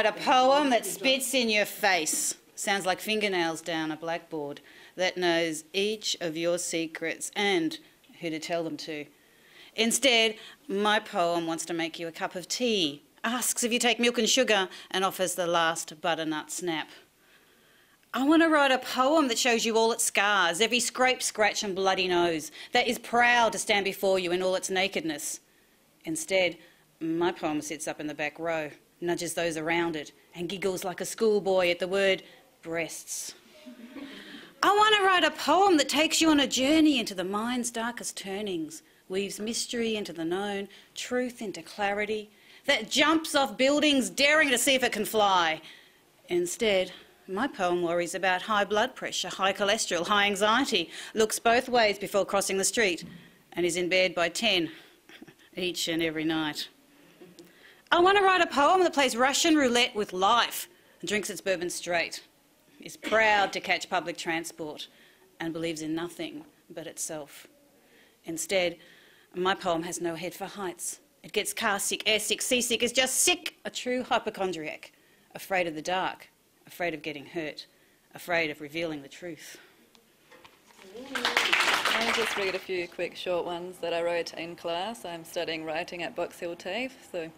write a poem that spits in your face, sounds like fingernails down a blackboard, that knows each of your secrets and who to tell them to. Instead, my poem wants to make you a cup of tea, asks if you take milk and sugar, and offers the last butternut snap. I want to write a poem that shows you all its scars, every scrape, scratch and bloody nose, that is proud to stand before you in all its nakedness. Instead, my poem sits up in the back row, nudges those around it, and giggles like a schoolboy at the word breasts. I want to write a poem that takes you on a journey into the mind's darkest turnings, weaves mystery into the known, truth into clarity, that jumps off buildings daring to see if it can fly. Instead, my poem worries about high blood pressure, high cholesterol, high anxiety, looks both ways before crossing the street, and is in bed by 10 each and every night. I want to write a poem that plays Russian roulette with life and drinks its bourbon straight, is proud to catch public transport and believes in nothing but itself. Instead, my poem has no head for heights. It gets car sick, air sick, seasick, is just sick, a true hypochondriac, afraid of the dark, afraid of getting hurt, afraid of revealing the truth. I'll just read a few quick short ones that I wrote in class. I'm studying writing at Box Hill TAFE. So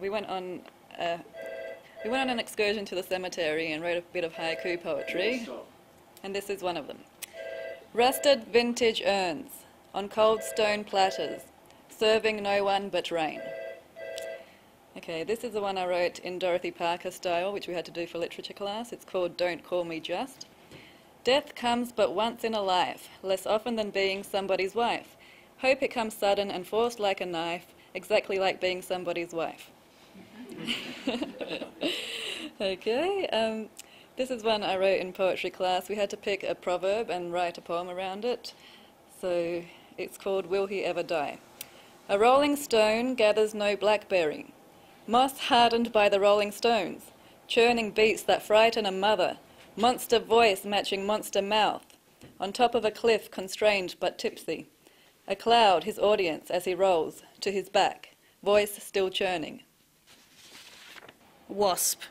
we went on an excursion to the cemetery and wrote a bit of haiku poetry. And this is one of them. Rusted vintage urns on cold stone platters, serving no one but rain. Okay, this is the one I wrote in Dorothy Parker style, which we had to do for literature class. It's called Don't Call Me Just. Death comes but once in a life, less often than being somebody's wife. Hope it comes sudden and forced like a knife, exactly like being somebody's wife. Okay, this is one I wrote in poetry class. We had to pick a proverb and write a poem around it. So it's called Will He Ever Die? A rolling stone gathers no blackberry. Moss hardened by the rolling stones, churning beats that frighten a mother, monster voice matching monster mouth, on top of a cliff constrained but tipsy. A cloud his audience as he rolls to his back, voice still churning. Wasp.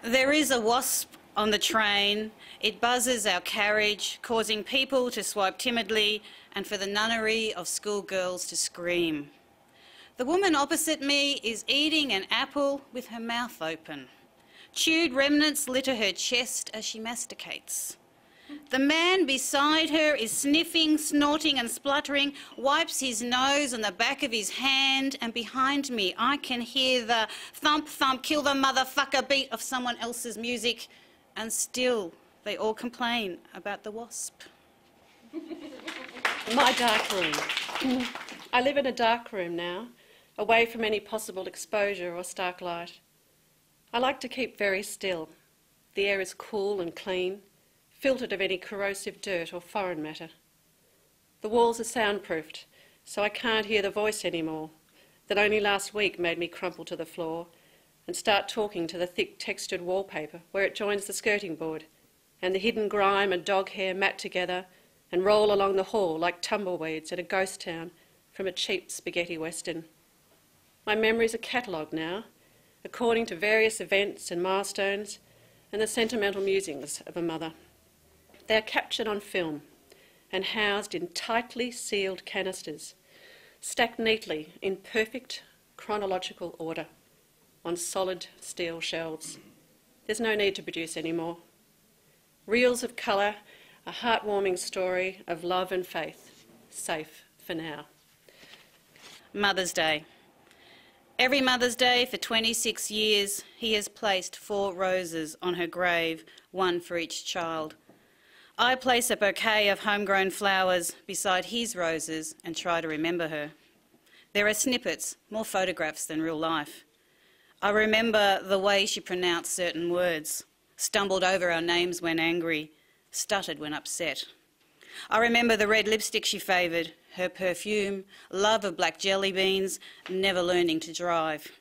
There is a wasp on the train. It buzzes our carriage, causing people to swipe timidly and for the nunnery of schoolgirls to scream. The woman opposite me is eating an apple with her mouth open. Chewed remnants litter her chest as she masticates. The man beside her is sniffing, snorting and spluttering, wipes his nose on the back of his hand, and behind me I can hear the thump, thump, kill the motherfucker beat of someone else's music, and still they all complain about the wasp. My dark room. I live in a dark room now, away from any possible exposure or stark light. I like to keep very still. The air is cool and clean, filtered of any corrosive dirt or foreign matter. The walls are soundproofed, so I can't hear the voice anymore, that only last week made me crumple to the floor and start talking to the thick textured wallpaper where it joins the skirting board, and the hidden grime and dog hair mat together and roll along the hall like tumbleweeds at a ghost town from a cheap spaghetti western. My memories are catalogued now, according to various events and milestones and the sentimental musings of a mother. They are captured on film and housed in tightly sealed canisters, stacked neatly in perfect chronological order on solid steel shelves. There's no need to produce any more. Reels of colour, a heartwarming story of love and faith, safe for now. Mother's Day. Every Mother's Day for 26 years, he has placed 4 roses on her grave, one for each child. I place a bouquet of homegrown flowers beside his roses and try to remember her. There are snippets, more photographs than real life. I remember the way she pronounced certain words, stumbled over our names when angry, stuttered when upset. I remember the red lipstick she favoured, her perfume, love of black jelly beans, never learning to drive.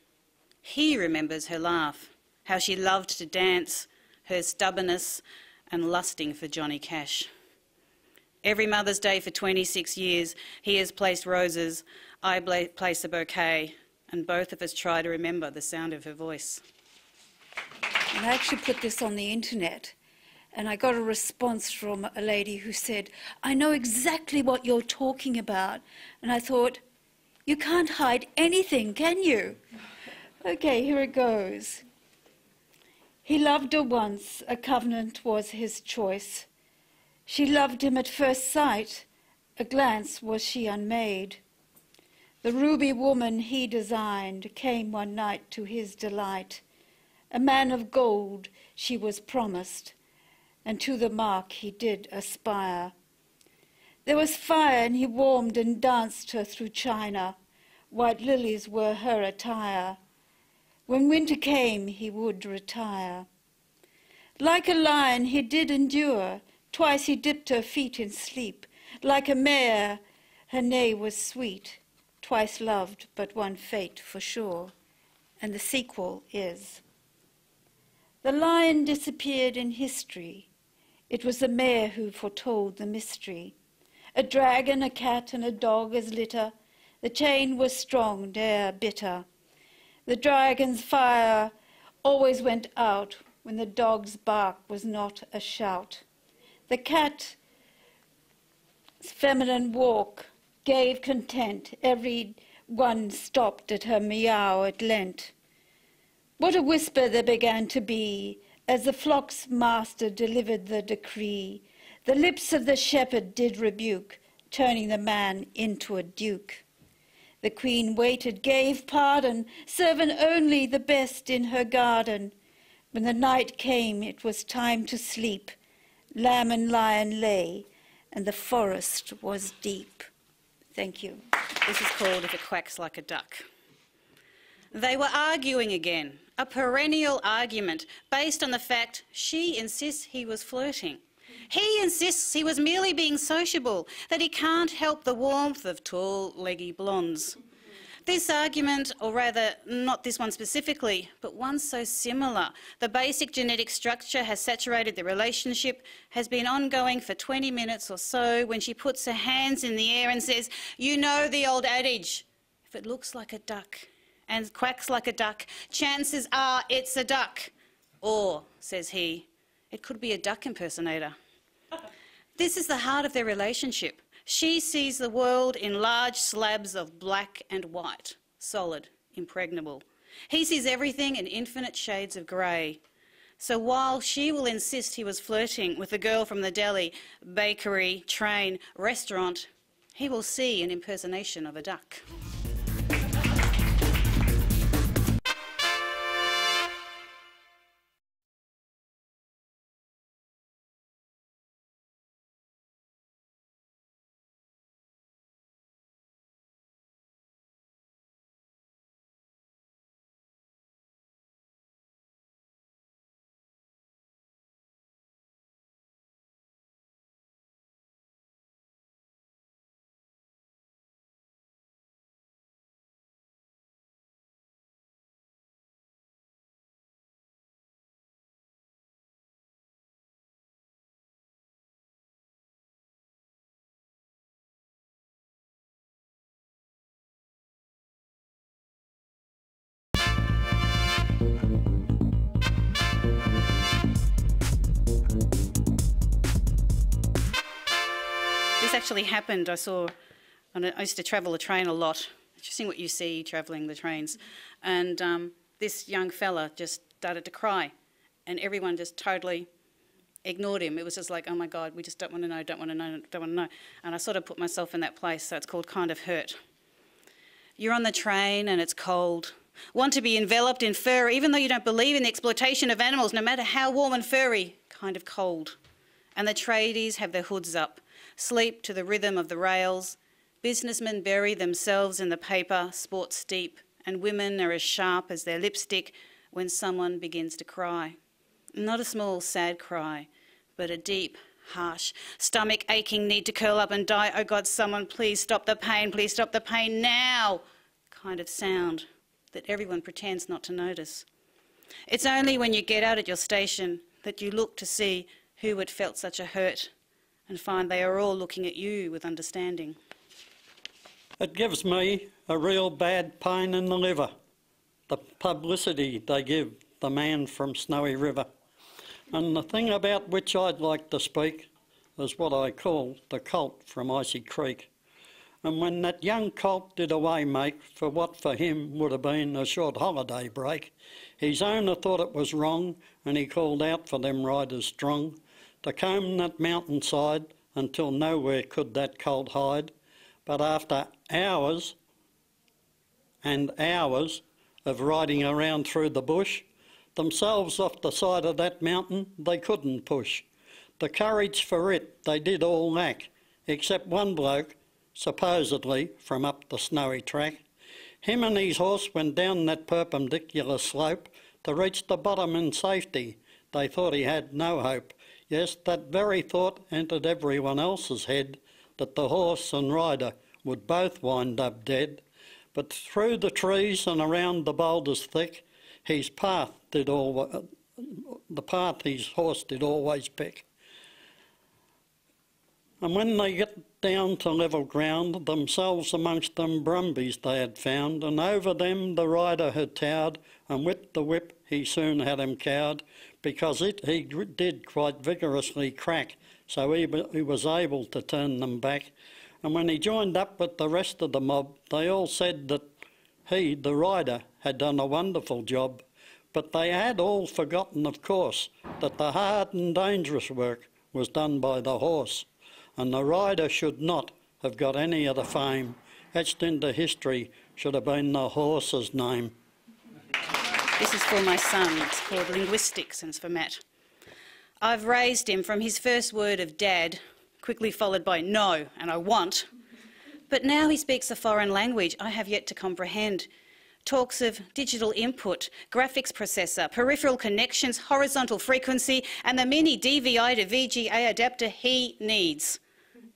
He remembers her laugh, how she loved to dance, her stubbornness and lusting for Johnny Cash. Every Mother's Day for 26 years, he has placed roses, I place a bouquet, and both of us try to remember the sound of her voice. And I actually put this on the internet, and I got a response from a lady who said, "I know exactly what you're talking about." And I thought, you can't hide anything, can you? Okay, here it goes. He loved her once, a covenant was his choice. She loved him at first sight, a glance was she unmade. The ruby woman he designed came one night to his delight. A man of gold she was promised, and to the mark he did aspire. There was fire, and he warmed and danced her through China. White lilies were her attire. When winter came, he would retire. Like a lion he did endure, twice he dipped her feet in sleep. Like a mare, her neigh was sweet, twice loved, but one fate for sure. And the sequel is: the lion disappeared in history. It was the mare who foretold the mystery. A dragon, a cat, and a dog as litter. The chain was strong, dare bitter. The dragon's fire always went out when the dog's bark was not a shout. The cat's feminine walk gave content. Every one stopped at her meow it lent. What a whisper there began to be as the flock's master delivered the decree. The lips of the shepherd did rebuke, turning the man into a duke. The queen waited, gave pardon, serving only the best in her garden. When the night came, it was time to sleep. Lamb and lion lay, and the forest was deep. Thank you. This is called If It Quacks Like a Duck. They were arguing again, a perennial argument based on the fact she insists he was flirting. He insists he was merely being sociable, that he can't help the warmth of tall, leggy blondes. This argument, or rather, not this one specifically, but one so similar, the basic genetic structure has saturated the relationship, has been ongoing for 20 minutes or so when she puts her hands in the air and says, "You know the old adage, if it looks like a duck and quacks like a duck, chances are it's a duck." Or, says he, it could be a duck impersonator. This is the heart of their relationship. She sees the world in large slabs of black and white, solid, impregnable. He sees everything in infinite shades of grey. So while she will insist he was flirting with the girl from the deli, bakery, train, restaurant, he will see an impersonation of a duck. This actually happened. I used to travel the train a lot. Interesting what you see travelling the trains. And this young fella just started to cry, and everyone just totally ignored him. It was just like, oh my God, we just don't want to know, don't want to know, don't want to know. And I sort of put myself in that place, so it's called kind of hurt. You're on the train and it's cold. Want to be enveloped in fur, even though you don't believe in the exploitation of animals, no matter how warm and furry, kind of cold. And the tradies have their hoods up, sleep to the rhythm of the rails. Businessmen bury themselves in the paper, sport steep, and women are as sharp as their lipstick when someone begins to cry. Not a small, sad cry, but a deep, harsh, stomach-aching need to curl up and die. Oh God, someone please stop the pain now, kind of sound that everyone pretends not to notice. It's only when you get out at your station that you look to see who had felt such a hurt and find they are all looking at you with understanding. It gives me a real bad pain in the liver, the publicity they give the man from Snowy River. And the thing about which I'd like to speak is what I call the colt from Icy Creek. And when that young colt did away make for what for him would have been a short holiday break, his owner thought it was wrong, and he called out for them riders strong to comb that mountainside until nowhere could that colt hide. But after hours and hours of riding around through the bush, themselves off the side of that mountain they couldn't push. The courage for it they did all lack, except one bloke, supposedly from up the snowy track. Him and his horse went down that perpendicular slope to reach the bottom in safety. They thought he had no hope. Yes, that very thought entered everyone else's head, that the horse and rider would both wind up dead. But through the trees and around the boulders thick, the path his horse did always pick. And when they get down to level ground, themselves amongst them brumbies they had found, and over them the rider had towered, and with the whip he soon had him cowed, because he did quite vigorously crack, so he was able to turn them back. And when he joined up with the rest of the mob, they all said that he, the rider, had done a wonderful job. But they had all forgotten, of course, that the hard and dangerous work was done by the horse, and the rider should not have got any of the fame. Etched into history should have been the horse's name. This is for my son. It's called Linguistics, and it's for Matt. I've raised him from his first word of dad, quickly followed by no and I want. But now he speaks a foreign language I have yet to comprehend. Talks of digital input, graphics processor, peripheral connections, horizontal frequency, and the mini DVI to VGA adapter he needs.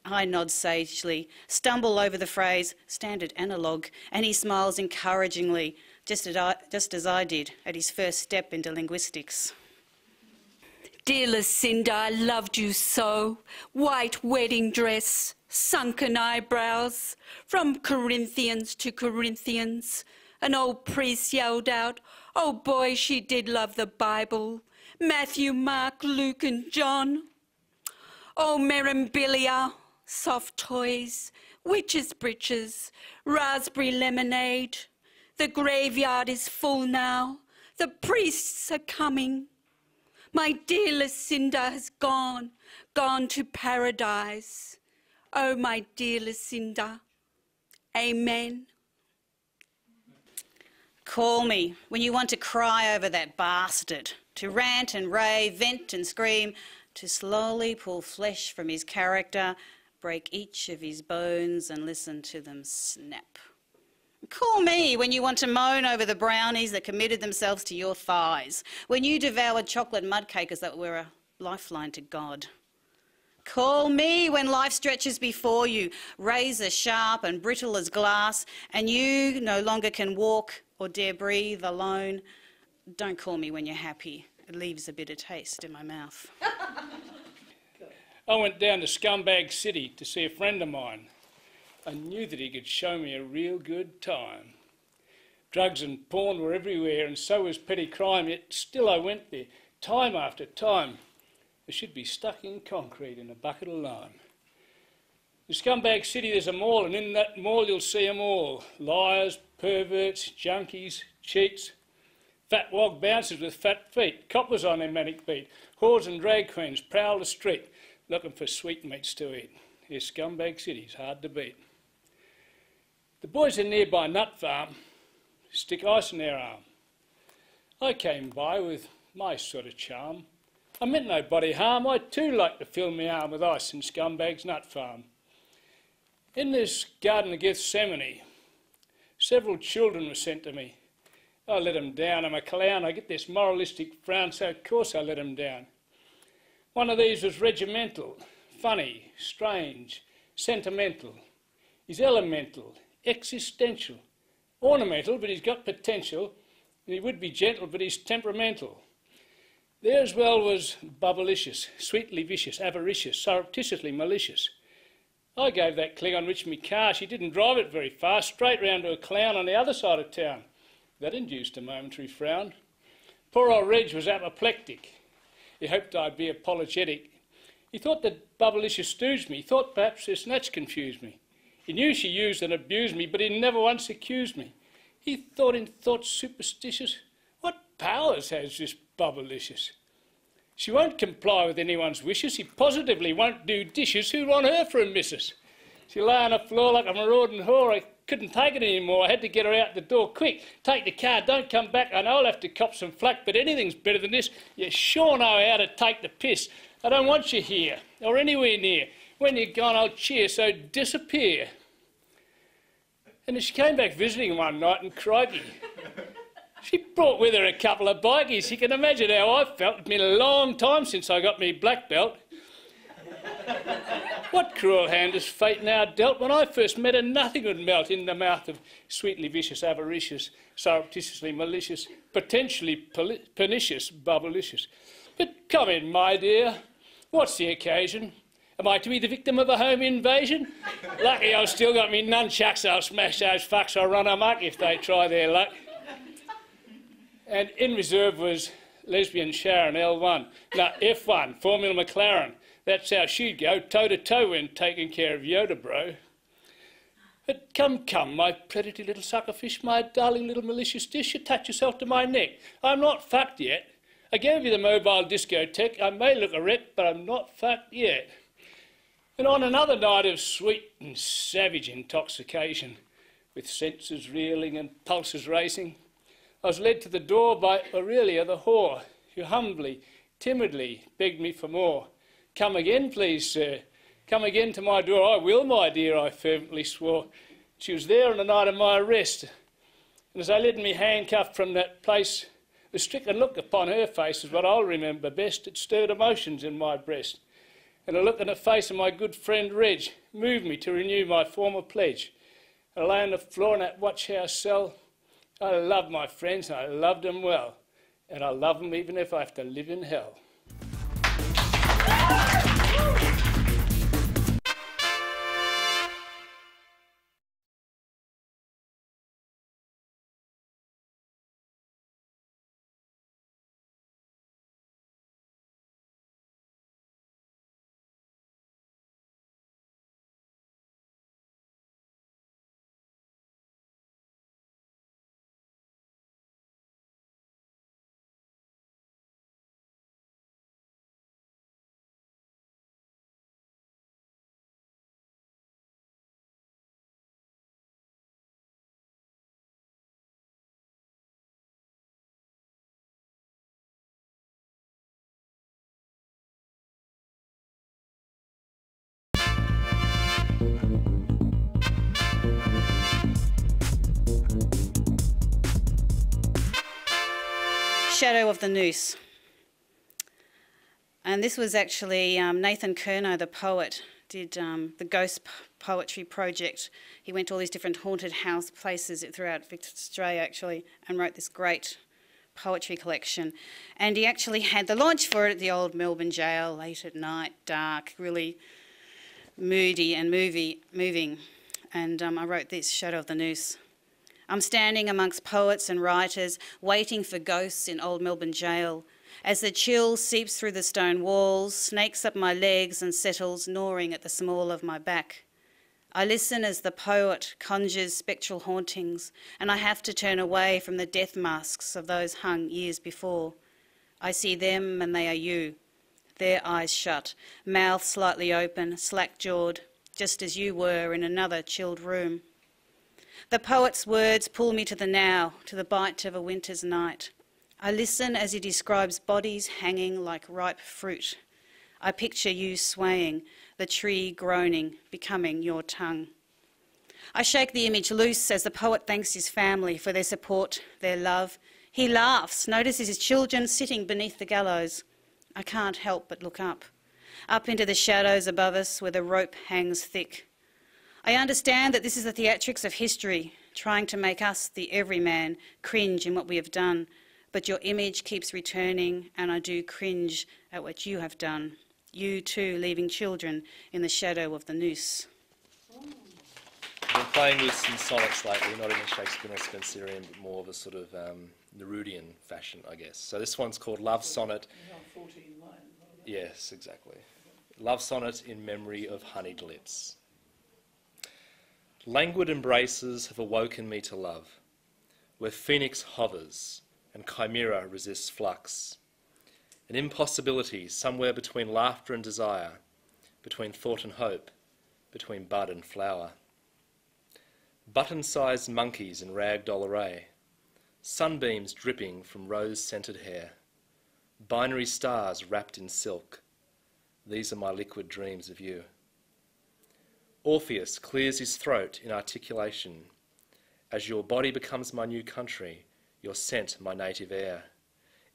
I nod sagely, stumble over the phrase standard analogue, and he smiles encouragingly, just as I did at his first step into linguistics. Dear Lucinda, I loved you so. White wedding dress, sunken eyebrows, from Corinthians to Corinthians. An old priest yelled out, oh boy, she did love the Bible. Matthew, Mark, Luke and John. Oh, memorabilia, soft toys, witches' breeches, raspberry lemonade. The graveyard is full now. The priests are coming. My dear Lucinda has gone to paradise. Oh, my dear Lucinda. Amen. Call me when you want to cry over that bastard, to rant and rave, vent and scream, to slowly pull flesh from his character, break each of his bones and listen to them snap. Call me when you want to moan over the brownies that committed themselves to your thighs, when you devoured chocolate mud cakes that were a lifeline to God. Call me when life stretches before you, razor sharp and brittle as glass, and you no longer can walk or dare breathe alone. Don't call me when you're happy. It leaves a bitter taste in my mouth. I went down to Scumbag City to see a friend of mine. I knew that he could show me a real good time. Drugs and porn were everywhere, and so was petty crime, yet still I went there, time after time. I should be stuck in concrete in a bucket of lime. In Scumbag City there's a mall, and in that mall you'll see them all. Liars, perverts, junkies, cheats, fat wog bouncers with fat feet, coppers on their manic beat, whores and drag queens prowl the street, looking for sweetmeats to eat. Yes, Scumbag City's hard to beat. The boys in nearby nut farm stick ice in their arm. I came by with my sort of charm. I meant no body harm. I too like to fill my arm with ice in Scumbag's nut farm. In this Garden of Gethsemane, several children were sent to me. I let them down. I'm a clown. I get this moralistic frown, so of course I let them down. One of these was regimental, funny, strange, sentimental. He's elemental, existential, ornamental, but he's got potential, and he would be gentle, but he's temperamental. There as well was bubblicious, sweetly vicious, avaricious, surreptitiously malicious. I gave that Klingon witch me car. She didn't drive it very fast, straight round to a clown on the other side of town. That induced a momentary frown. Poor old Reg was apoplectic. He hoped I'd be apologetic. He thought that Bubblicious stooged me. He thought perhaps her snatch confused me. He knew she used and abused me, but he never once accused me. He thought in thoughts superstitious. What powers has this Bubblicious? She won't comply with anyone's wishes. He positively won't do dishes. Who'd want her for a missus? She lay on the floor like a marauding whore. I couldn't take it anymore. I had to get her out the door quick. Take the car, don't come back. I know I'll have to cop some flack, but anything's better than this. You sure know how to take the piss. I don't want you here, or anywhere near. When you're gone, I'll cheer, so disappear. And then she came back visiting one night, and crikey, she brought with her a couple of bikies. You can imagine how I felt. It's been a long time since I got me black belt. What cruel hand has fate now dealt? When I first met her, nothing would melt in the mouth of sweetly vicious, avaricious, surreptitiously malicious, potentially pernicious, Bubblicious. But come in, my dear. What's the occasion? Am I to be the victim of a home invasion? Lucky I've still got me nunchucks. I'll smash those fucks. I'll run amok if they try their luck. And in reserve was lesbian Sharon, L1. No, F1, Formula McLaren. That's how she'd go, toe-to-toe when taking care of Yoda, bro. But come, my pretty little suckerfish, my darling little malicious dish, attach yourself to my neck. I'm not fucked yet. I gave you the mobile discotheque. I may look a wreck, but I'm not fucked yet. And on another night of sweet and savage intoxication, with senses reeling and pulses racing, I was led to the door by Aurelia the whore, who humbly, timidly begged me for more. Come again, please, sir. Come again to my door. I will, my dear, I fervently swore. She was there on the night of my arrest. And as I led me handcuffed from that place, the stricken look upon her face is what I'll remember best. It stirred emotions in my breast. And a look in the face of my good friend Reg moved me to renew my former pledge. I lay on the floor in that watch-house cell. I love my friends, and I loved them well. And I love them even if I have to live in hell. Shadow of the Noose. And this was actually Nathan Curnow, the poet, did the Ghost Poetry Project. He went to all these different haunted house places throughout Australia, actually, and wrote this great poetry collection. And he actually had the launch for it at the old Melbourne jail, late at night, dark, really moody and moving. And I wrote this, Shadow of the Noose. I'm standing amongst poets and writers, waiting for ghosts in old Melbourne jail. As the chill seeps through the stone walls, snakes up my legs and settles, gnawing at the small of my back. I listen as the poet conjures spectral hauntings, and I have to turn away from the death masks of those hung years before. I see them and they are you, their eyes shut, mouth slightly open, slack-jawed, just as you were in another chilled room. The poet's words pull me to the now, to the bite of a winter's night. I listen as he describes bodies hanging like ripe fruit. I picture you swaying, the tree groaning, becoming your tongue. I shake the image loose as the poet thanks his family for their support, their love. He laughs, notices his children sitting beneath the gallows. I can't help but look up into the shadows above us where the rope hangs thick. I understand that this is the theatrics of history, trying to make us, the everyman, cringe in what we have done. But your image keeps returning, and I do cringe at what you have done. You too, leaving children in the shadow of the noose. I've been playing with some sonnets lately, not in a Shakespearean or Spencerian, but more of a sort of Nerudian fashion, I guess. So this one's called Love Sonnet. Yes, exactly. Love Sonnet in memory of honeyed lips. Languid embraces have awoken me to love, where phoenix hovers and chimera resists flux. An impossibility somewhere between laughter and desire, between thought and hope, between bud and flower. Button-sized monkeys in ragdoll array, sunbeams dripping from rose-scented hair, binary stars wrapped in silk. These are my liquid dreams of you. Orpheus clears his throat in articulation. As your body becomes my new country, your scent my native air.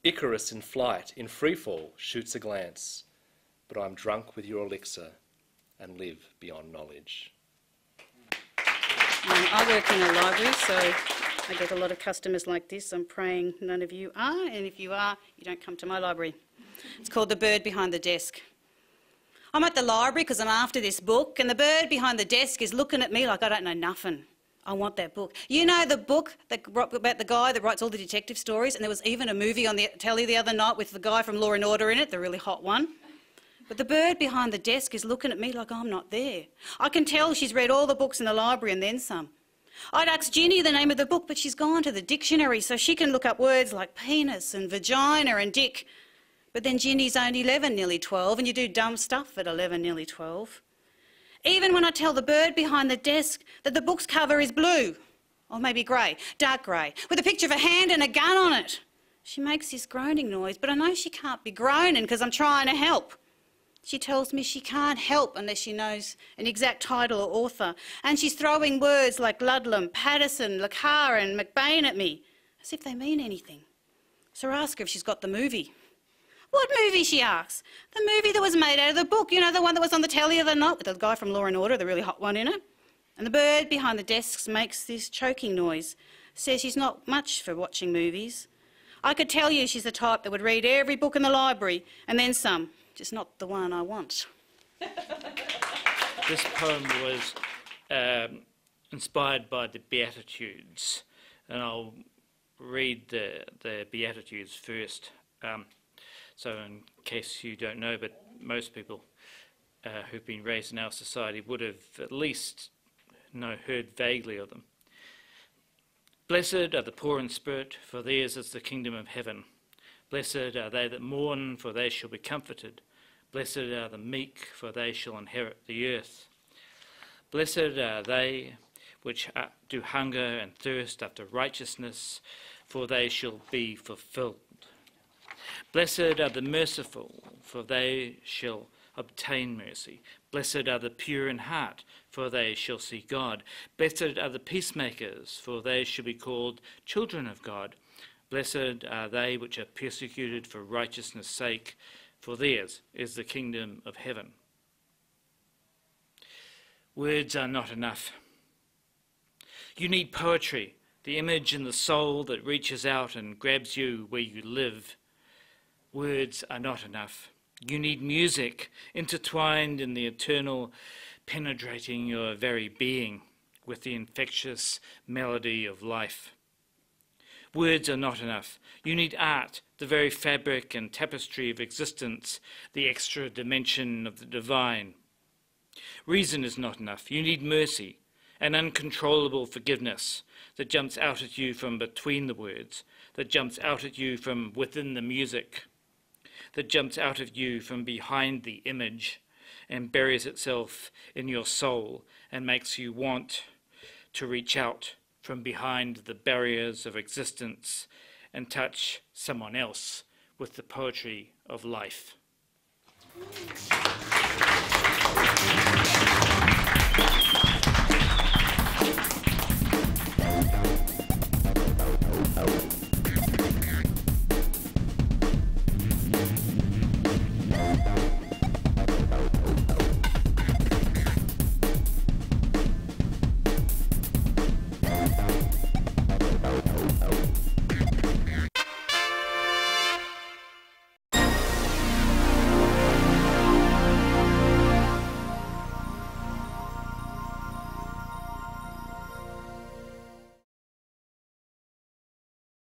Icarus in flight, in freefall, shoots a glance, but I'm drunk with your elixir and live beyond knowledge. I work in a library, so I get a lot of customers like this. I'm praying none of you are, and if you are, you don't come to my library. It's called The Bird Behind the Desk. I'm at the library because I'm after this book, and the bird behind the desk is looking at me like I don't know nothing. I want that book. You know the book about the guy that writes all the detective stories, and there was even a movie on the telly the other night with the guy from Law and Order in it, the really hot one. But the bird behind the desk is looking at me like I'm not there. I can tell she's read all the books in the library and then some. I'd asked Ginny the name of the book, but she's gone to the dictionary so she can look up words like penis and vagina and dick. But then Ginny's only 11, nearly 12, and you do dumb stuff at 11, nearly 12. Even when I tell the bird behind the desk that the book's cover is blue, or maybe grey, dark grey, with a picture of a hand and a gun on it, she makes this groaning noise, but I know she can't be groaning because I'm trying to help. She tells me she can't help unless she knows an exact title or author, and she's throwing words like Ludlam, Patterson, Le Carre and McBain at me, as if they mean anything. So I ask her if she's got the movie. What movie, she asks. The movie that was made out of the book, you know, the one that was on the telly the other night with the guy from Law and Order, the really hot one in it. And the bird behind the desks makes this choking noise, says she's not much for watching movies. I could tell you she's the type that would read every book in the library and then some, just not the one I want. This poem was inspired by the Beatitudes, and I'll read the Beatitudes first. So in case you don't know, but most people who've been raised in our society would have at least heard vaguely of them. Blessed are the poor in spirit, for theirs is the kingdom of heaven. Blessed are they that mourn, for they shall be comforted. Blessed are the meek, for they shall inherit the earth. Blessed are they which do hunger and thirst after righteousness, for they shall be fulfilled. Blessed are the merciful, for they shall obtain mercy. Blessed are the pure in heart, for they shall see God. Blessed are the peacemakers, for they shall be called children of God. Blessed are they which are persecuted for righteousness' sake, for theirs is the kingdom of heaven. Words are not enough. You need poetry, the image in the soul that reaches out and grabs you where you live. Words are not enough. You need music, intertwined in the eternal, penetrating your very being with the infectious melody of life. Words are not enough. You need art, the very fabric and tapestry of existence, the extra dimension of the divine. Reason is not enough. You need mercy, an uncontrollable forgiveness that jumps out at you from between the words, that jumps out at you from within the music, that jumps out at you from behind the image and buries itself in your soul and makes you want to reach out from behind the barriers of existence and touch someone else with the poetry of life.